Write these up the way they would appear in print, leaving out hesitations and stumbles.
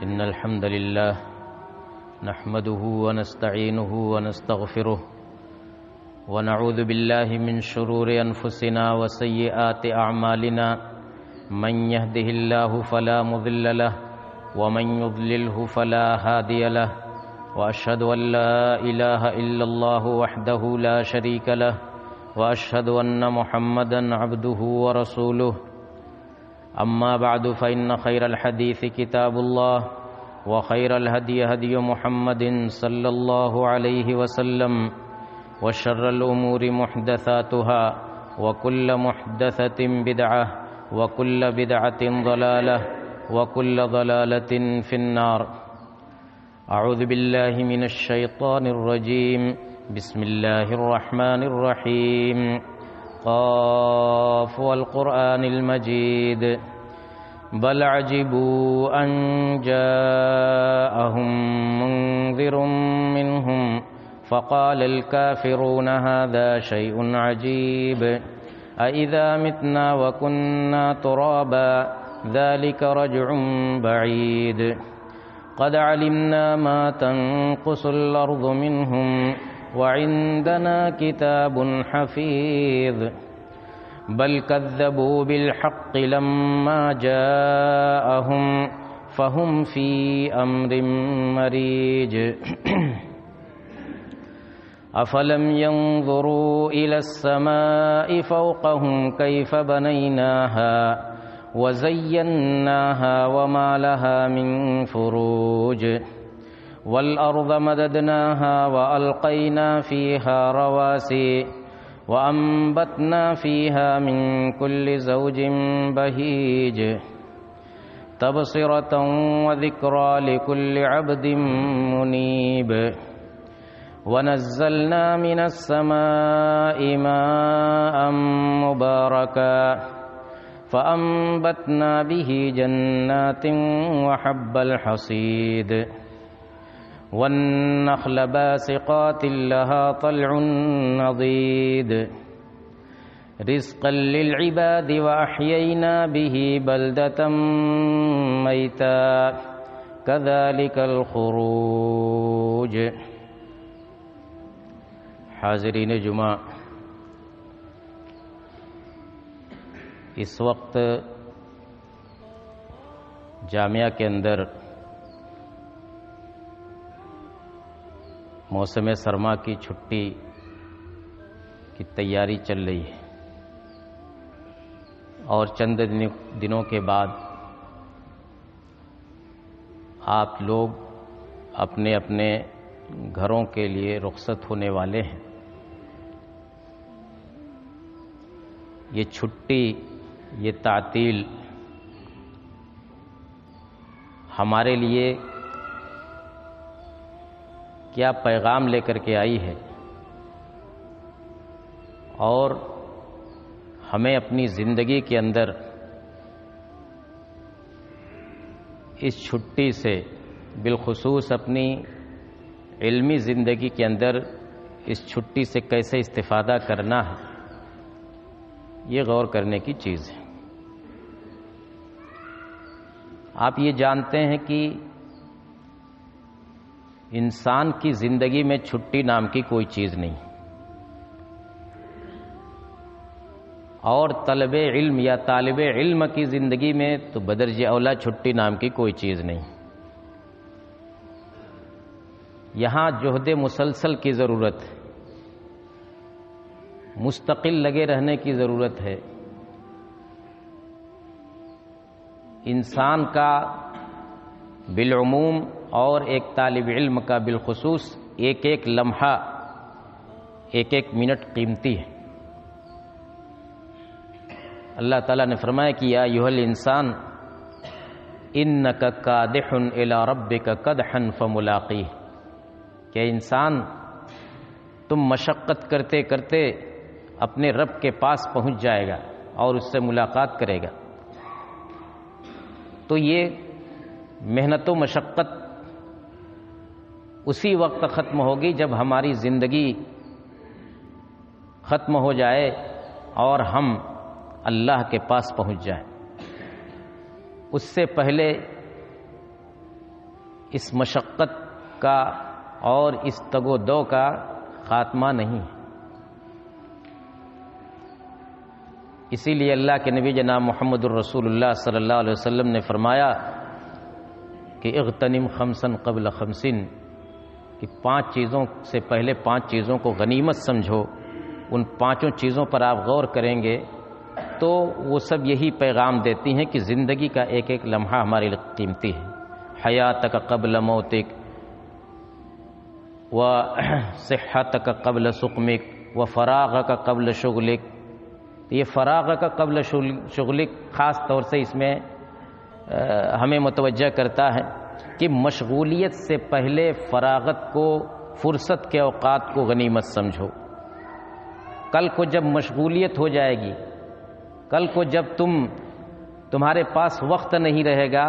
إن الحمد لله نحمده ونستعينه ونستغفره ونعوذ بالله من شرور أنفسنا وسيئات أعمالنا من يهده الله فلا مضل له ومن يضلله فلا هادي له وأشهد أن لا إله إلا الله وحده لا شريك له وأشهد أن محمدا عبده ورسوله أما بعد فإن خير الحديث كتاب الله وخير الهدي هدي محمد صلى الله عليه وسلم وشر الأمور محدثاتها وكل محدثة بدعة وكل بدعة ضلالة وكل ضلالة في النار. أعوذ بالله من الشيطان الرجيم. بسم الله الرحمن الرحيم. قاف والقرآن المجيد. بل عجبوا أن جاءهم منذر منهم فقال الكافرون هذا شيء عجيب أإذا متنا وكنا ترابا ذلك رجع بعيد قد علمنا ما تنقص الأرض منهم وعندنا كتاب حفيظ بل كذبوا بالحق لما جاءهم فهم في أمر مريج أفلم ينظروا إلى السماء فوقهم كيف بنيناها وزيناها وما لها من فروج والأرض مددناها وألقينا فيها رواسي وأنبتنا فيها من كل زوج بهيج تبصرة وذكرى لكل عبد منيب ونزلنا من السماء ماء مباركا فأنبتنا به جنات وحب الحصيد والنخل باسقات لها طلع نضيد رزقا للعباد وأحيينا به بلدة ميتا كذلك الخروج. حاضرین جمعہ، اس وقت جامعہ کے اندر موسم سرما کی چھٹی کی تیاری چل رہی ہے اور چند دنوں کے بعد آپ لوگ اپنے اپنے گھروں کے لیے رخصت ہونے والے ہیں. یہ چھٹی، یہ تعطیل ہمارے لیے کیا پیغام لے کر کے آئی ہے اور ہمیں اپنی زندگی کے اندر اس چھٹی سے، بالخصوص اپنی علمی زندگی کے اندر اس چھٹی سے کیسے استفادہ کرنا ہے، یہ غور کرنے کی چیز ہے. آپ یہ جانتے ہیں کہ انسان کی زندگی میں چھٹی نام کی کوئی چیز نہیں، اور طلب علم یا طالب علم کی زندگی میں تو بدرجہ اولا چھٹی نام کی کوئی چیز نہیں. یہاں جہد مسلسل کی ضرورت ہے، مستقل لگے رہنے کی ضرورت ہے. انسان کا بالعموم اور ایک طالب علم کا بالخصوص ایک ایک لمحہ، ایک ایک منٹ قیمتی ہے. اللہ تعالیٰ نے فرمایا کہ یا ایھا الانسان انک کادح الی ربک کدحا فملاقیہ، کہ انسان تم مشقت کرتے کرتے اپنے رب کے پاس پہنچ جائے گا اور اس سے ملاقات کرے گا. تو یہ محنت و مشقت اسی وقت ختم ہوگی جب ہماری زندگی ختم ہو جائے اور ہم اللہ کے پاس پہنچ جائیں. اس سے پہلے اس مشقت کا اور اس تگ و دو کا خاتمہ نہیں ہے۔ اسی لیے اللہ کے نبی جناب محمد الرسول اللہ صلی اللہ علیہ وسلم نے فرمایا کہ اغتنم خمسا قبل خمسن، کہ 5 چیزوں سے پہلے 5 چیزوں کو غنیمت سمجھو۔ ان 5 چیزوں پر آپ غور کریں گے تو وہ سب یہی پیغام دیتی ہیں کہ زندگی کا ایک ایک لمحہ ہمارے لیے قیمتی ہے۔ حیاتک قبل موتک و صحتک قبل سقمک و فراغک قبل شغلک۔ یہ فراغک قبل شغلک خاص طور سے اس میں ہمیں متوجہ کرتا ہے کہ مشغولیت سے پہلے فراغت کو، فرصت کے اوقات کو غنیمت سمجھو۔ کل کو جب مشغولیت ہو جائے گی، کل کو جب تمہارے پاس وقت نہیں رہے گا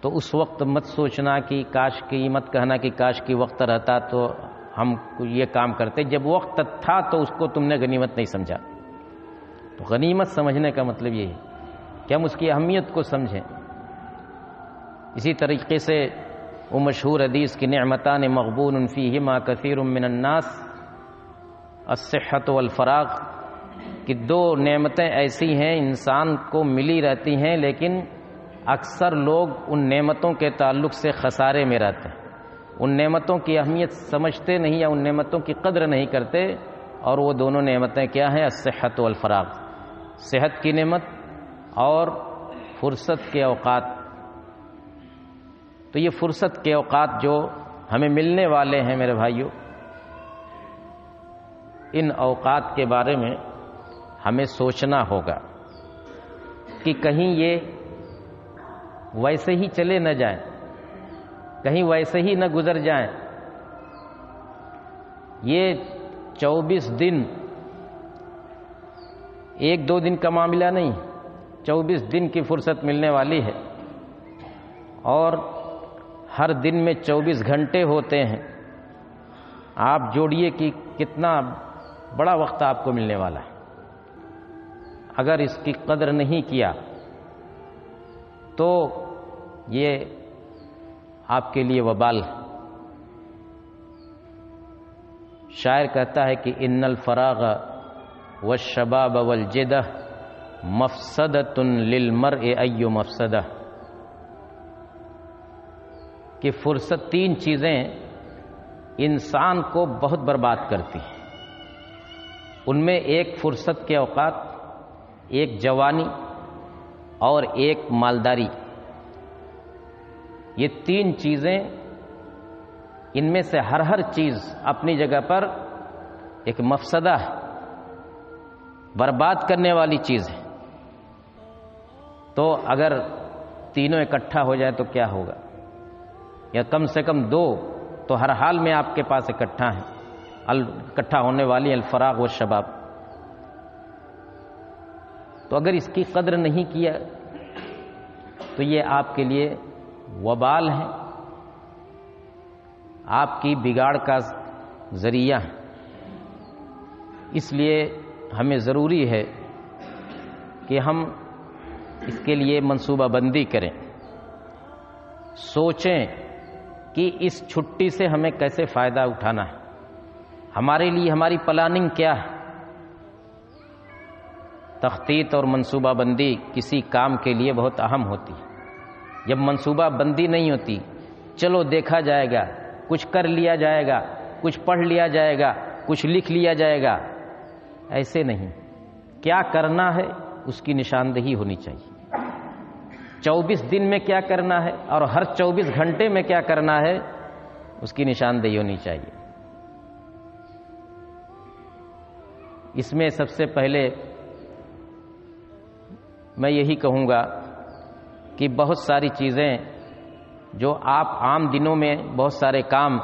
تو اس وقت مت سوچنا کہ کاش کی، مت کہنا کہ کاش کی وقت رہتا تو ہم یہ کام کرتے۔ جب وقت تھا تو اس کو تم نے غنیمت نہیں سمجھا۔ تو غنیمت سمجھنے کا مطلب یہ ہے کہ ہم اس کی اہمیت کو سمجھیں۔ اسی طریقے سے وہ مشہور حدیث کی نعمتان مغبون فیہما کثیر من الناس الصحت والفراغ، کہ 2 نعمتیں ایسی ہیں انسان کو ملی رہتی ہیں لیکن اکثر لوگ ان نعمتوں کے تعلق سے خسارے میں رہتے ہیں، ان نعمتوں کی اہمیت سمجھتے نہیں یا ان نعمتوں کی قدر نہیں کرتے۔ اور وہ دونوں نعمتیں کیا ہیں؟ الصحت والفراغ، صحت کی نعمت اور فرصت کے اوقات۔ تو یہ فرصت کے اوقات جو ہمیں ملنے والے ہیں میرے بھائیوں، ان اوقات کے بارے میں ہمیں سوچنا ہوگا کہ کہیں یہ ویسے ہی چلے نہ جائیں، کہیں ویسے ہی نہ گزر جائیں۔ یہ 24 دن 1-2 دن کا معاملہ نہیں، 24 دن کی فرصت ملنے والی ہے، اور ہر دن میں 24 گھنٹے ہوتے ہیں۔ آپ جوڑیے کہ کتنا بڑا وقت آپ کو ملنے والا ہے۔ اگر اس کی قدر نہیں کیا تو یہ آپ کے لیے وبال ہے۔ شاعر کہتا ہے کہ ان الفراغ والشباب والجدہ مفسدۃ للمرء ای مفسدہ، کہ فرصت 3 چیزیں انسان کو بہت برباد کرتی ہیں۔ ان میں ایک فرصت کے اوقات، ایک جوانی اور ایک مالداری۔ یہ 3 چیزیں، ان میں سے ہر چیز اپنی جگہ پر ایک مفسدہ ہے، برباد کرنے والی چیز ہے۔ تو اگر تینوں اکٹھا ہو جائے تو کیا ہوگا؟ یا کم سے کم 2 تو ہر حال میں آپ کے پاس اکٹھا ہیں، اکٹھا ہونے والی الفراغ والشباب۔ تو اگر اس کی قدر نہیں کیا تو یہ آپ کے لیے وبال ہے، آپ کی بگاڑ کا ذریعہ ہے۔ اس لیے ہمیں ضروری ہے کہ ہم اس کے لیے منصوبہ بندی کریں، سوچیں کہ اس چھٹی سے ہمیں کیسے فائدہ اٹھانا ہے، ہمارے لیے ہماری پلاننگ کیا ہے۔ تخطیط اور منصوبہ بندی کسی کام کے لیے بہت اہم ہوتی ہے۔ جب منصوبہ بندی نہیں ہوتی، چلو دیکھا جائے گا، کچھ کر لیا جائے گا، کچھ پڑھ لیا جائے گا، کچھ لکھ لیا جائے گا، ایسے نہیں۔ کیا کرنا ہے اس کی نشاندہی ہونی چاہیے۔ 24 دن میں کیا کرنا ہے اور ہر 24 گھنٹے میں کیا کرنا ہے اس کی نشاندہی ہونی چاہیے۔ اس میں سب سے پہلے میں یہی کہوں گا کہ بہت ساری چیزیں جو آپ عام دنوں میں، بہت سارے کام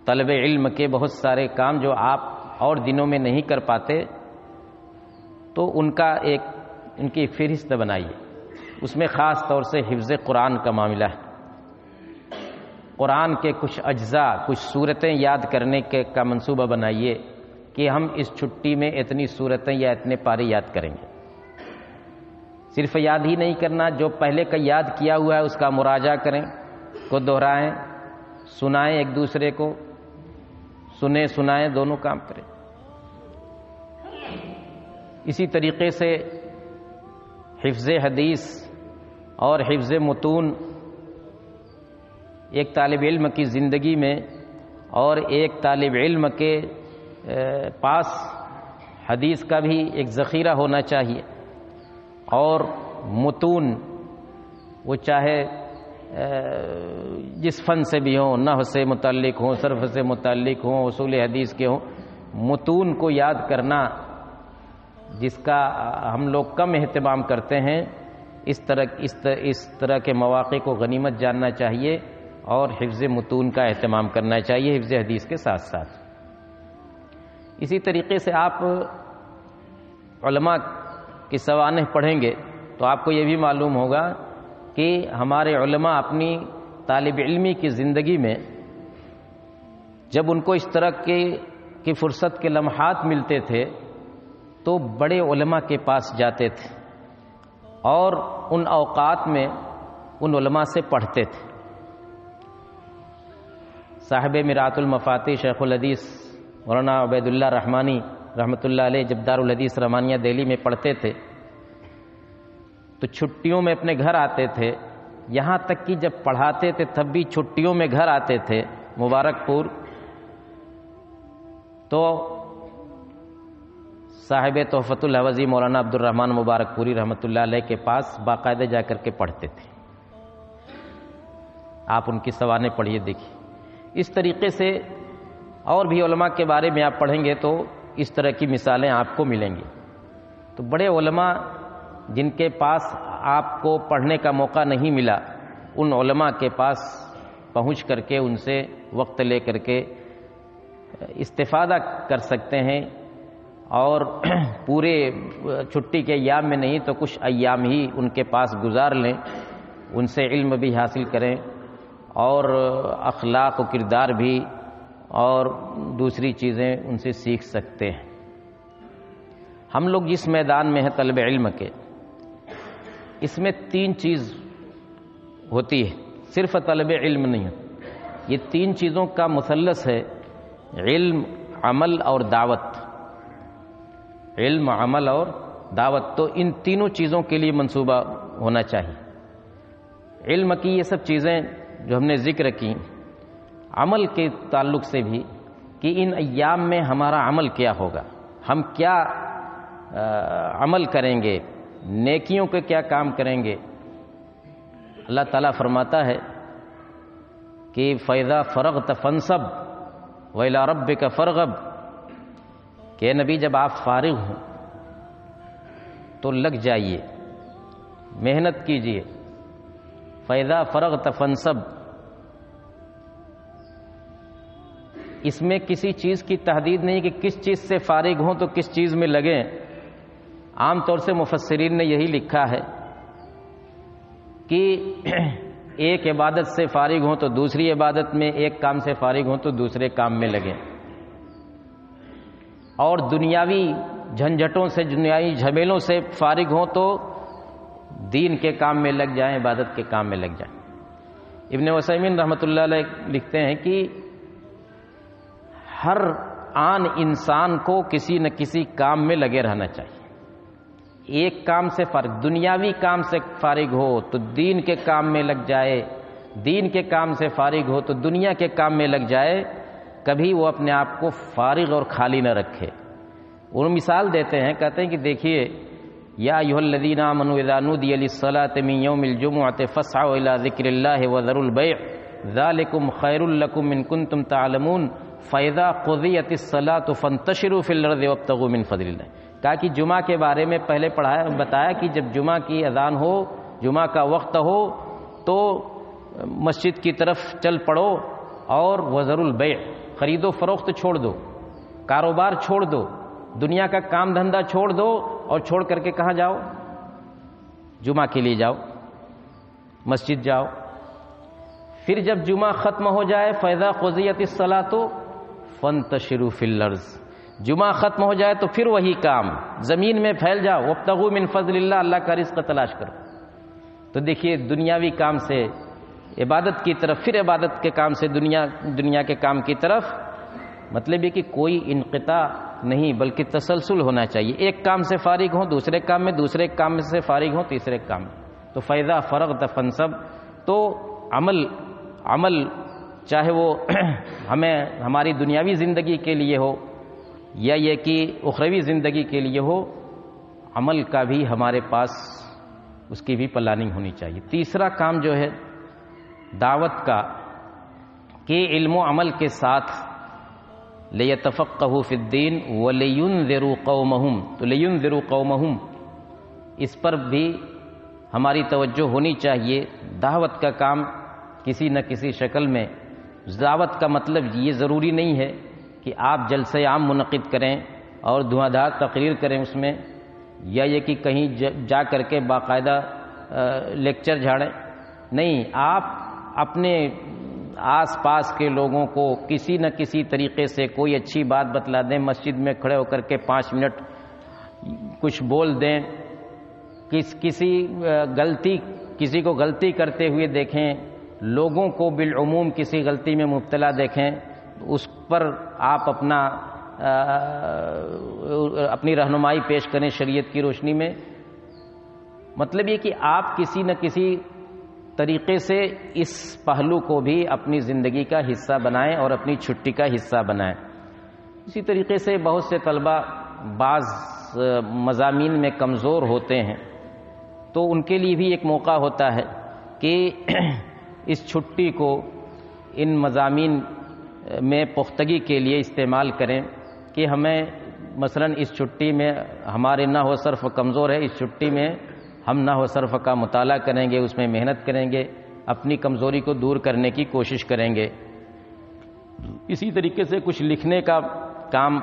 طلب علم کے، بہت سارے کام جو آپ اور دنوں میں نہیں کر پاتے، تو ان کی فہرست بنائیے۔ اس میں خاص طور سے حفظ قرآن کا معاملہ ہے۔ قرآن کے کچھ اجزاء، کچھ سورتیں یاد کرنے کا منصوبہ بنائیے کہ ہم اس چھٹی میں اتنی سورتیں یا اتنے پارے یاد کریں گے۔ صرف یاد ہی نہیں کرنا، جو پہلے کا یاد کیا ہوا ہے اس کا مراجعہ کریں، کو دہرائیں، سنائیں ایک دوسرے کو، سنیں سنائیں دونوں کام کریں۔ اسی طریقے سے حفظ حدیث اور حفظ متون ایک طالب علم کی زندگی میں اور ایک طالب علم کے پاس حدیث کا بھی ایک ذخیرہ ہونا چاہیے، اور متون وہ چاہے جس فن سے بھی ہوں، نحو سے متعلق ہوں، صرف سے متعلق ہوں، اصول حدیث کے ہوں، متون کو یاد کرنا جس کا ہم لوگ کم اہتمام کرتے ہیں، اس طرح کے مواقع کو غنیمت جاننا چاہیے اور حفظ متون کا اہتمام کرنا چاہیے حفظ حدیث کے ساتھ ساتھ۔ اسی طریقے سے آپ علماء کی سوانح پڑھیں گے تو آپ کو یہ بھی معلوم ہوگا کہ ہمارے علماء اپنی طالب علمی کی زندگی میں جب ان کو اس طرح کی فرصت کے لمحات ملتے تھے تو بڑے علماء کے پاس جاتے تھے اور ان اوقات میں ان علماء سے پڑھتے تھے۔ صاحب مرآت المفاتیح شیخ الحدیث مولانا عبید اللہ رحمانی رحمۃ اللہ علیہ جب دارالحدیث رحمانیہ دہلی میں پڑھتے تھے تو چھٹیوں میں اپنے گھر آتے تھے، یہاں تک کہ جب پڑھاتے تھے تب بھی چھٹیوں میں گھر آتے تھے مبارک پور، تو صاحب تحفۃ الحوزی مولانا عبد الرحمن مبارک پوری رحمۃ اللہ علیہ کے پاس باقاعدہ جا کر کے پڑھتے تھے۔ آپ ان کی سوانح پڑھیے دیکھیے۔ اس طریقے سے اور بھی علماء کے بارے میں آپ پڑھیں گے تو اس طرح کی مثالیں آپ کو ملیں گی۔ تو بڑے علماء جن کے پاس آپ کو پڑھنے کا موقع نہیں ملا، ان علماء کے پاس پہنچ کر کے ان سے وقت لے کر کے استفادہ کر سکتے ہیں، اور پورے چھٹی کے ایام میں نہیں تو کچھ ایام ہی ان کے پاس گزار لیں، ان سے علم بھی حاصل کریں اور اخلاق و کردار بھی اور دوسری چیزیں ان سے سیکھ سکتے ہیں۔ ہم لوگ جس میدان میں ہیں طلب علم کے، اس میں 3 چیز ہوتی ہے، صرف طلب علم نہیں ہے، یہ 3 چیزوں کا مثلث ہے: علم، عمل اور دعوت۔ علم، عمل اور دعوت، تو ان تینوں چیزوں کے لیے منصوبہ ہونا چاہیے۔ علم کی یہ سب چیزیں جو ہم نے ذکر کی، عمل کے تعلق سے بھی کہ ان ایام میں ہمارا عمل کیا ہوگا، ہم کیا عمل کریں گے، نیکیوں کے کیا کام کریں گے۔ اللہ تعالیٰ فرماتا ہے کہ فَإِذَا فَرَغْتَ فَانْصَبْ وَإِلَىٰ رَبِّكَ فَارْغَب، کہ نبی جب آپ فارغ ہوں تو لگ جائیے، محنت کیجیے۔ فَإِذَا فَرَغْتَ فَانْصَبْ، اس میں کسی چیز کی تحدید نہیں کہ کس چیز سے فارغ ہوں تو کس چیز میں لگیں۔ عام طور سے مفسرین نے یہی لکھا ہے کہ ایک عبادت سے فارغ ہوں تو دوسری عبادت میں، ایک کام سے فارغ ہوں تو دوسرے کام میں لگیں، اور دنیاوی جھنجھٹوں سے، دنیاوی جھمیلوں سے فارغ ہوں تو دین کے کام میں لگ جائیں، عبادت کے کام میں لگ جائیں۔ ابن عثیمین رحمۃ اللہ علیہ لکھتے ہیں کہ ہر آن انسان کو کسی نہ کسی کام میں لگے رہنا چاہیے۔ ایک کام سے فارغ، دنیاوی کام سے فارغ ہو تو دین کے کام میں لگ جائے، دین کے کام سے فارغ ہو تو دنیا کے کام میں لگ جائے، کبھی وہ اپنے آپ کو فارغ اور خالی نہ رکھے۔ وہ مثال دیتے ہیں، کہتے ہیں کہ دیکھیے، یا ایھا الذین آمنوا اذا نودی للصلاۃ من یوم الجمعۃ فاسعوا الی ذکر اللہ وذروا البیع ذلکم خیر لکم ان کنتم تعلمون فاذا قضیت الصلاۃ فانتشروا فی الارض وابتغوا من فضل اللہ۔ کہا کہ جمعہ کے بارے میں پہلے بتایا کہ جب جمعہ کی اذان ہو، جمعہ کا وقت ہو تو مسجد کی طرف چل پڑو، اور وذروا البیع، خرید و فروخت چھوڑ دو، کاروبار چھوڑ دو، دنیا کا کام دھندا چھوڑ دو، اور چھوڑ کر کے کہاں جاؤ؟ جمعہ کے لیے جاؤ، مسجد جاؤ۔ پھر جب جمعہ ختم ہو جائے، فَإِذَا قُضِيَتِ الصَّلَاةُ فَانتَشِرُوا فِي الْأَرْضِ، جمعہ ختم ہو جائے تو پھر وہی کام، زمین میں پھیل جاؤ، وَابْتَغُوا مِن فَضْلِ اللَّهِ، اللہ کا رزق تلاش کرو۔ تو دیکھیے، دنیاوی کام سے عبادت کی طرف، پھر عبادت کے کام سے دنیا کے کام کی طرف، مطلب یہ کہ کوئی انقطاع نہیں بلکہ تسلسل ہونا چاہیے. ایک کام سے فارغ ہوں دوسرے کام میں، دوسرے کام سے فارغ ہوں تیسرے کام میں. تو فَإِذَا فَرَغْتَ فَانْصَبْ، تو عمل چاہے وہ ہماری دنیاوی زندگی کے لیے ہو یا یہ کہ اخروی زندگی کے لیے ہو، عمل کا بھی ہمارے پاس اس کی بھی پلاننگ ہونی چاہیے. تیسرا کام جو ہے دعوت کا، کہ علم و عمل کے ساتھ لِيَتَفَقَّهُوا فِي الدِّينِ وَلِيُنذِرُوا قَوْمَهُمْ، تو لِيُنذِرُوا قَوْمَهُمْ اس پر بھی ہماری توجہ ہونی چاہیے. دعوت کا کام کسی نہ کسی شکل میں، دعوت کا مطلب یہ ضروری نہیں ہے کہ آپ جلسے عام منعقد کریں اور دھواں دھار تقریر کریں اس میں، یا یہ کہ کہیں جا کر کے باقاعدہ لیکچر جھاڑیں. نہیں، آپ اپنے آس پاس کے لوگوں کو کسی نہ کسی طریقے سے کوئی اچھی بات بتلا دیں، مسجد میں کھڑے ہو کر کے 5 منٹ کچھ بول دیں، کسی کو غلطی کرتے ہوئے دیکھیں، لوگوں کو بالعموم کسی غلطی میں مبتلا دیکھیں، اس پر آپ اپنی رہنمائی پیش کریں شریعت کی روشنی میں. مطلب یہ کہ آپ کسی نہ کسی طریقے سے اس پہلو کو بھی اپنی زندگی کا حصہ بنائیں اور اپنی چھٹی کا حصہ بنائیں. اسی طریقے سے بہت سے طلبہ بعض مضامین میں کمزور ہوتے ہیں، تو ان کے لیے بھی ایک موقع ہوتا ہے کہ اس چھٹی کو ان مضامین میں پختگی کے لیے استعمال کریں، کہ ہمیں مثلا اس چھٹی میں ہمارے نحو و صرف کمزور ہے، اس چھٹی میں ہم نحو و صرف کا مطالعہ کریں گے، اس میں محنت کریں گے، اپنی کمزوری کو دور کرنے کی کوشش کریں گے. اسی طریقے سے کچھ لکھنے کا کام،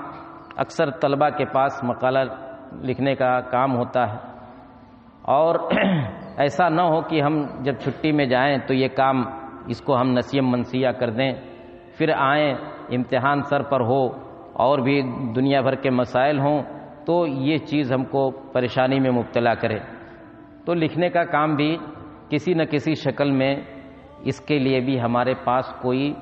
اکثر طلبہ کے پاس مقالہ لکھنے کا کام ہوتا ہے، اور ایسا نہ ہو کہ ہم جب چھٹی میں جائیں تو یہ کام اس کو ہم نسیم منسیہ کر دیں، پھر آئیں امتحان سر پر ہو اور بھی دنیا بھر کے مسائل ہوں تو یہ چیز ہم کو پریشانی میں مبتلا کرے. تو لکھنے کا کام بھی کسی نہ کسی شکل میں، اس کے لیے بھی ہمارے پاس کوئی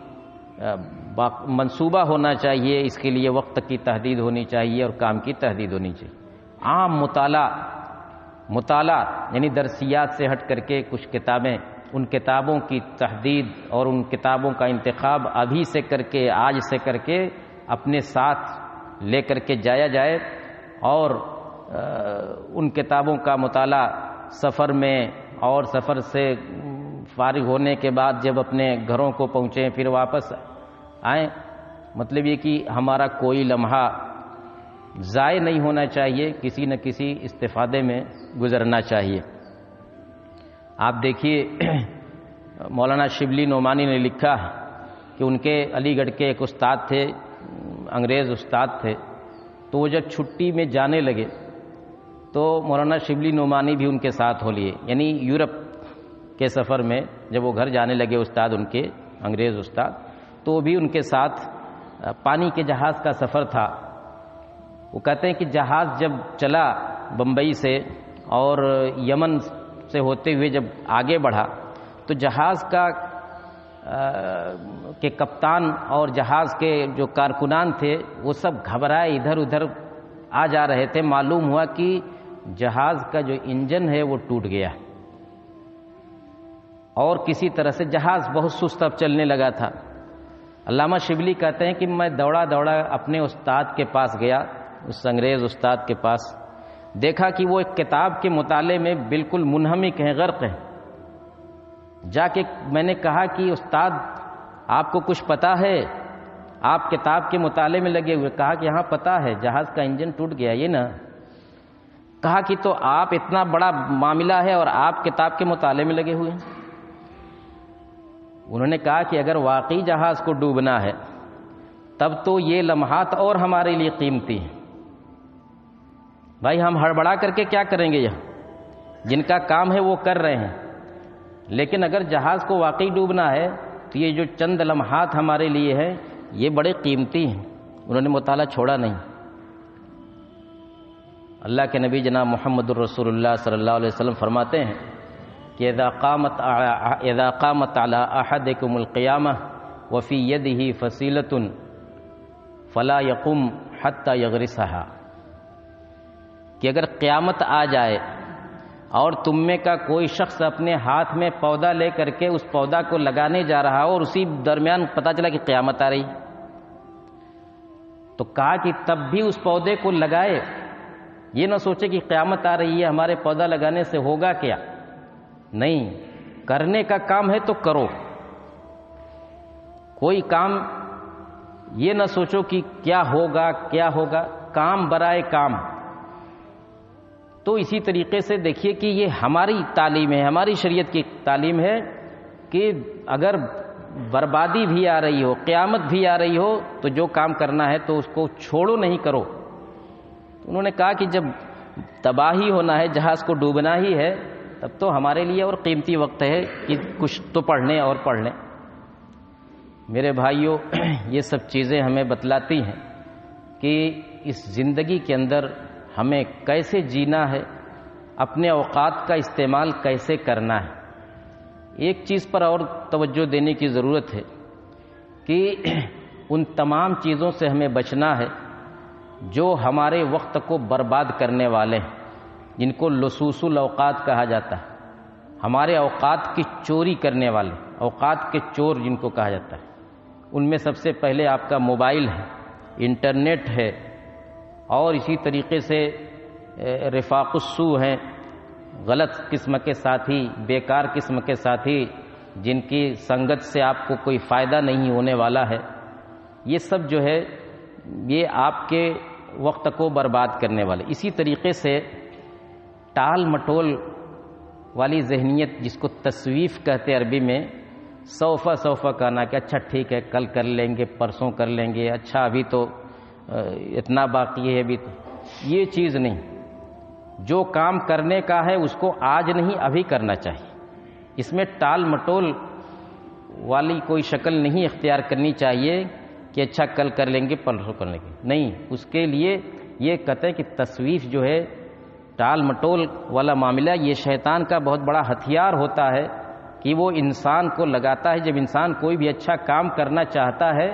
منصوبہ ہونا چاہیے، اس کے لیے وقت کی تحدید ہونی چاہیے اور کام کی تحدید ہونی چاہیے. عام مطالعہ یعنی درسیات سے ہٹ کر کے کچھ کتابیں، ان کتابوں کی تحدید اور ان کتابوں کا انتخاب ابھی سے کر کے، آج سے کر کے اپنے ساتھ لے کر کے جایا جائے، اور ان کتابوں کا مطالعہ سفر میں اور سفر سے فارغ ہونے کے بعد جب اپنے گھروں کو پہنچیں پھر واپس آئیں. مطلب یہ کہ ہمارا کوئی لمحہ ضائع نہیں ہونا چاہیے، کسی نہ کسی استفادے میں گزرنا چاہیے. آپ دیکھیے مولانا شبلی نعمانی نے لکھا کہ ان کے علی گڑھ کے ایک استاد تھے، انگریز استاد تھے، تو وہ جب چھٹی میں جانے لگے تو مولانا شبلی نعمانی بھی ان کے ساتھ ہو لیے. یعنی یورپ کے سفر میں جب وہ گھر جانے لگے استاد ان کے، انگریز استاد، تو وہ بھی ان کے ساتھ، پانی کے جہاز کا سفر تھا. وہ کہتے ہیں کہ جہاز جب چلا بمبئی سے اور یمن سے ہوتے ہوئے جب آگے بڑھا تو جہاز کے کپتان اور جہاز کے جو کارکنان تھے وہ سب گھبرائے ادھر ادھر آ جا رہے تھے. معلوم ہوا کہ جہاز کا جو انجن ہے وہ ٹوٹ گیا اور کسی طرح سے جہاز بہت سست اب چلنے لگا تھا. علامہ شبلی کہتے ہیں کہ میں دوڑا اپنے استاد کے پاس گیا، اس انگریز استاد کے پاس، دیکھا کہ وہ ایک کتاب کے مطالعے میں بالکل منہمک ہیں، غرق ہیں. جا کے میں نے کہا کہ استاد آپ کو کچھ پتہ ہے؟ آپ کتاب کے مطالعے میں لگے ہوئے. کہا کہ ہاں پتہ ہے، جہاز کا انجن ٹوٹ گیا یہ نا. کہا کہ تو آپ اتنا بڑا معاملہ ہے اور آپ کتاب کے مطالعے میں لگے ہوئے ہیں. انہوں نے کہا کہ اگر واقعی جہاز کو ڈوبنا ہے تب تو یہ لمحات اور ہمارے لیے قیمتی ہیں. بھائی ہم ہڑبڑا کر کے کیا کریں گے؟ یہاں جن کا کام ہے وہ کر رہے ہیں، لیکن اگر جہاز کو واقعی ڈوبنا ہے تو یہ جو چند لمحات ہمارے لیے ہیں یہ بڑے قیمتی ہیں. انہوں نے مطالعہ چھوڑا نہیں. اللہ کے نبی جناب محمد الرسول اللہ صلی اللہ علیہ وسلم فرماتے ہیں کہ اذا قامت علی احدکم القیامہ وفی یدہ فصیلۃ فلا یقم حتی یغرسها، کہ اگر قیامت آ جائے اور تم میں کا کوئی شخص اپنے ہاتھ میں پودا لے کر کے اس پودا کو لگانے جا رہا ہو اور اسی درمیان پتہ چلا کہ قیامت آ رہی، تو کہا کہ تب بھی اس پودے کو لگائے، یہ نہ سوچے کہ قیامت آ رہی ہے ہمارے پودا لگانے سے ہوگا کیا، نہیں، کرنے کا کام ہے تو کرو، کوئی کام یہ نہ سوچو کہ کیا ہوگا، کام برائے کام۔ تو اسی طریقے سے دیکھیے کہ یہ ہماری تعلیم ہے، ہماری شریعت کی تعلیم ہے کہ اگر بربادی بھی آ رہی ہو، قیامت بھی آ رہی ہو، تو جو کام کرنا ہے تو اس کو چھوڑو نہیں کرو۔ انہوں نے کہا کہ جب تباہی ہونا ہے، جہاز کو ڈوبنا ہی ہے، تب تو ہمارے لیے اور قیمتی وقت ہے کہ کچھ تو پڑھ لیں۔ میرے بھائیوں، یہ سب چیزیں ہمیں بتلاتی ہیں کہ اس زندگی کے اندر ہمیں کیسے جینا ہے، اپنے اوقات کا استعمال کیسے کرنا ہے۔ ایک چیز پر اور توجہ دینے کی ضرورت ہے کہ ان تمام چیزوں سے ہمیں بچنا ہے جو ہمارے وقت کو برباد کرنے والے ہیں، جن کو لصوص الاوقات کہا جاتا ہے، ہمارے اوقات کی چوری کرنے والے، اوقات کے چور جن کو کہا جاتا ہے۔ ان میں سب سے پہلے آپ کا موبائل ہے، انٹرنیٹ ہے، اور اسی طریقے سے رفاق السوء ہیں، غلط قسم کے ساتھی، بیکار قسم کے ساتھی، جن کی سنگت سے آپ کو کوئی فائدہ نہیں ہونے والا ہے۔ یہ سب جو ہے یہ آپ کے وقت کو برباد کرنے والے۔ اسی طریقے سے ٹال مٹول والی ذہنیت، جس کو تسویف کہتے عربی میں، سوفا کہنا کہ اچھا ٹھیک ہے کل کر لیں گے، پرسوں کر لیں گے، اچھا ابھی تو اتنا باقی ہے، ابھی تو یہ چیز نہیں۔ جو کام کرنے کا ہے اس کو آج نہیں ابھی کرنا چاہیے، اس میں ٹال مٹول والی کوئی شکل نہیں اختیار کرنی چاہیے کہ اچھا کل کر لیں گے، پرسوں کر لیں گے، نہیں۔ اس کے لیے یہ کہتے ہیں کہ تسویف جو ہے، ٹال مٹول والا معاملہ، یہ شیطان کا بہت بڑا ہتھیار ہوتا ہے کہ وہ انسان کو لگاتا ہے، جب انسان کوئی بھی اچھا کام کرنا چاہتا ہے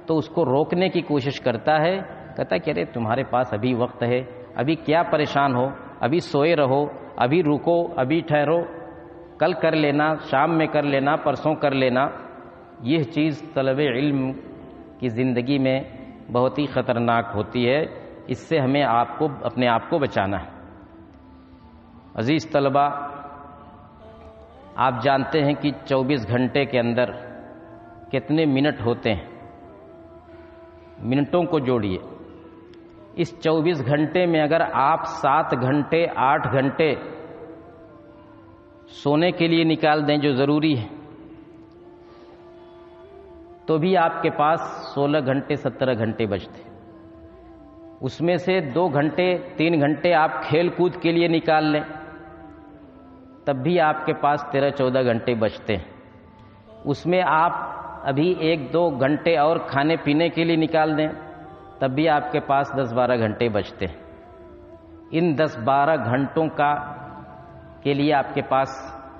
تو اس کو روکنے کی کوشش کرتا ہے، کہتا ہے کہ ارے تمہارے پاس ابھی وقت ہے، ابھی کیا پریشان ہو، ابھی سوئے رہو، ابھی رکو، ابھی ٹھہرو، کل کر لینا، شام میں کر لینا، پرسوں کر لینا۔ یہ چیز طلب علم کی زندگی میں بہت ہی خطرناک ہوتی ہے، اس سے ہمیں اپنے آپ کو بچانا ہے۔ عزیز طلبہ، آپ جانتے ہیں کہ 24 گھنٹے کے اندر کتنے منٹ ہوتے ہیں، منٹوں کو جوڑیے۔ اس 24 گھنٹے میں اگر آپ 7 گھنٹے 8 گھنٹے سونے کے لیے نکال دیں جو ضروری ہے، تو بھی آپ کے پاس 16 گھنٹے 17 گھنٹے بچتے۔ اس میں سے 2 گھنٹے 3 گھنٹے آپ کھیل کود کے لیے نکال لیں، تب بھی آپ کے پاس 13-14 گھنٹے بچتے ہیں۔ اس میں آپ ابھی 1-2 گھنٹے اور کھانے پینے کے لیے نکال دیں، تب بھی آپ کے پاس 10-12 گھنٹے بچتے ہیں۔ ان 10-12 گھنٹوں کے لیے آپ کے پاس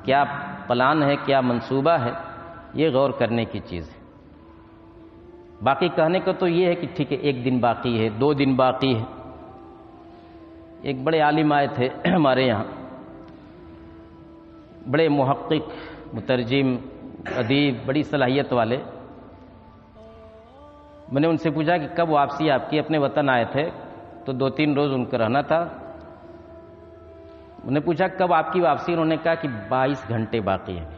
کیا پلان ہے، کیا منصوبہ ہے، یہ غور کرنے کی چیز ہے۔ باقی کہنے کو تو یہ ہے کہ ٹھیک ہے 1 دن باقی ہے، 2 دن باقی ہے۔ ایک بڑے عالم آئے تھے ہمارے یہاں، بڑے محقق، مترجم، ادیب، بڑی صلاحیت والے۔ میں نے ان سے پوچھا کہ کب واپسی آپ کی، اپنے وطن آئے تھے تو 2-3 روز ان کو رہنا تھا۔ انہوں نے پوچھا کب آپ کی واپسی، انہوں نے کہا کہ 22 گھنٹے باقی ہیں۔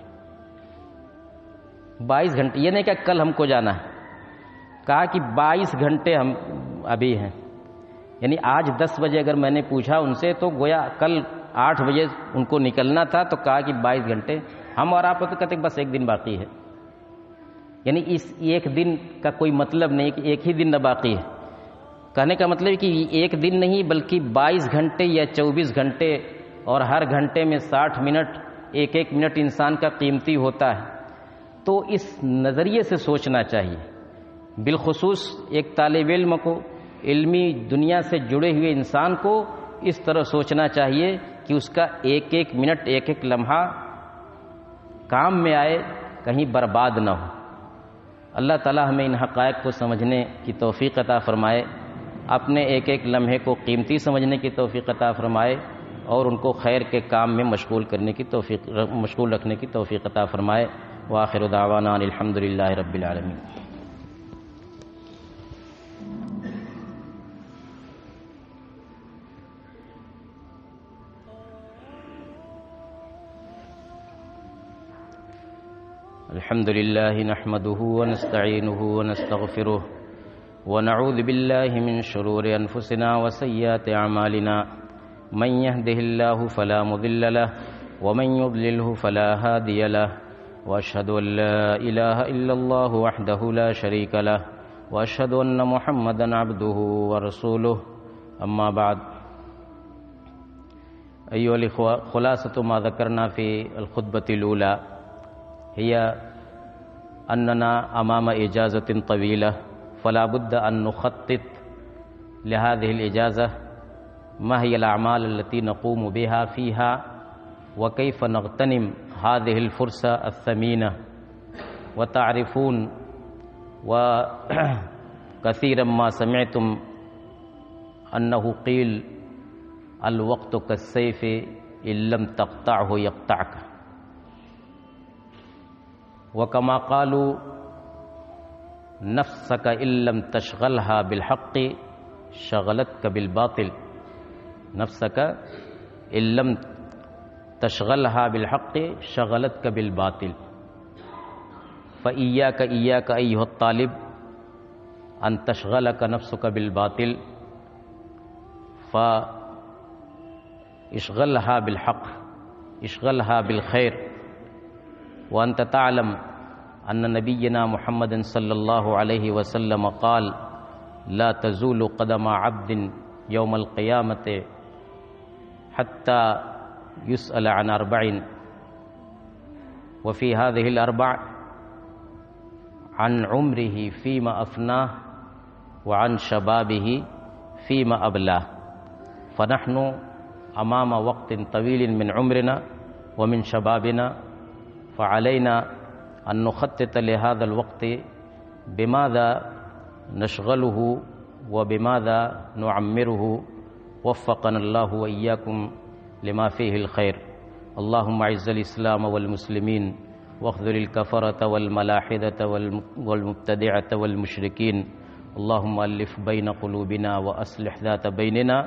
22 گھنٹے، یہ نہیں کہ کل ہم کو جانا ہے، کہا کہ 22 گھنٹے ہم ابھی ہیں۔ یعنی آج 10 بجے اگر میں نے پوچھا ان سے تو گویا کل 8 بجے ان کو نکلنا تھا، تو کہا کہ 22 گھنٹے۔ ہم اور آپ تو کہتے ہیں بس 1 دن باقی ہے، یعنی اس 1 دن کا کوئی مطلب نہیں کہ 1 ہی دن نہ باقی ہے۔ کہنے کا مطلب ہے کہ 1 دن نہیں بلکہ 22 گھنٹے یا 24 گھنٹے، اور ہر گھنٹے میں 60 منٹ، 1 منٹ انسان کا قیمتی ہوتا ہے۔ تو اس نظریے سے سوچنا چاہیے، بالخصوص ایک طالب علم کو، علمی دنیا سے جڑے ہوئے انسان کو اس طرح سوچنا چاہیے کہ اس کا 1 منٹ، 1 لمحہ کام میں آئے، کہیں برباد نہ ہو۔ اللہ تعالیٰ ہمیں ان حقائق کو سمجھنے کی توفیق عطا فرمائے، اپنے ایک ایک لمحے کو قیمتی سمجھنے کی توفیق عطا فرمائے، اور ان کو خیر کے کام میں مشغول رکھنے کی توفیق عطا فرمائے۔ وآخر دعوانا ان الحمد للہ رب العالمین۔ الحمد لله نحمده ونستعينه ونستغفره ونعوذ بالله من شرور أنفسنا وسيئات أعمالنا، من يهده الله فلا مضل له ومن يضلله فلا هادي له، وأشهد أن لا إله إلا الله وحده لا شريك له، وأشهد أن محمدا عبده ورسوله، أما بعد۔ أيها الإخوة، خلاصة ما ذكرنا في الخطبة الأولى هي أننا أمام إجازة طويلة، فلا بد أن نخطط لهذه الإجازة، ما هي الأعمال التي نقوم بها فيها، وكيف نغتنم هذه الفرصة الثمينة۔ وتعرفون وكثيرا ما سمعتم أنه قيل الوقت كالسيف إن لم تقطعه يقطعك، وكما قالوا نفسك إن لم تشغلها بالحق شغلتك بالباطل، نفسك إن لم تشغلها بالحق شغلتك بالباطل، فإياك أيها الطالب أن تشغلك نفسك بالباطل، فاشغلها بالحق، اشغلها بالخير۔ وأنت تعلم أن نبينا محمد صلى الله عليه وسلم قال: لا تزول قدم عبد يوم القيامة حتى يسأل عن 4، وفي هذه ال4 عن عمره فيما أفناه وعن شبابه فيما أبلاه، فنحن أمام وقت طويل من عمرنا ومن شبابنا، فعلينا أن نخطط لهذا الوقت بماذا نشغله وبماذا نعمره، وفقنا الله وإياكم لما فيه الخير۔ اللهم أعز الإسلام والمسلمين، واخذل الكفرة والملاحدة والمبتدعة والمشركين، اللهم ألف بين قلوبنا وأصلح ذات بيننا،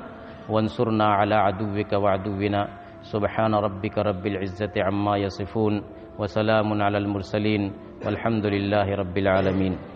وانصرنا على عدوك وعدونا۔ سبحان ربك رب العزة عما يصفون، وسلام على المرسلين، والحمد لله رب العالمين۔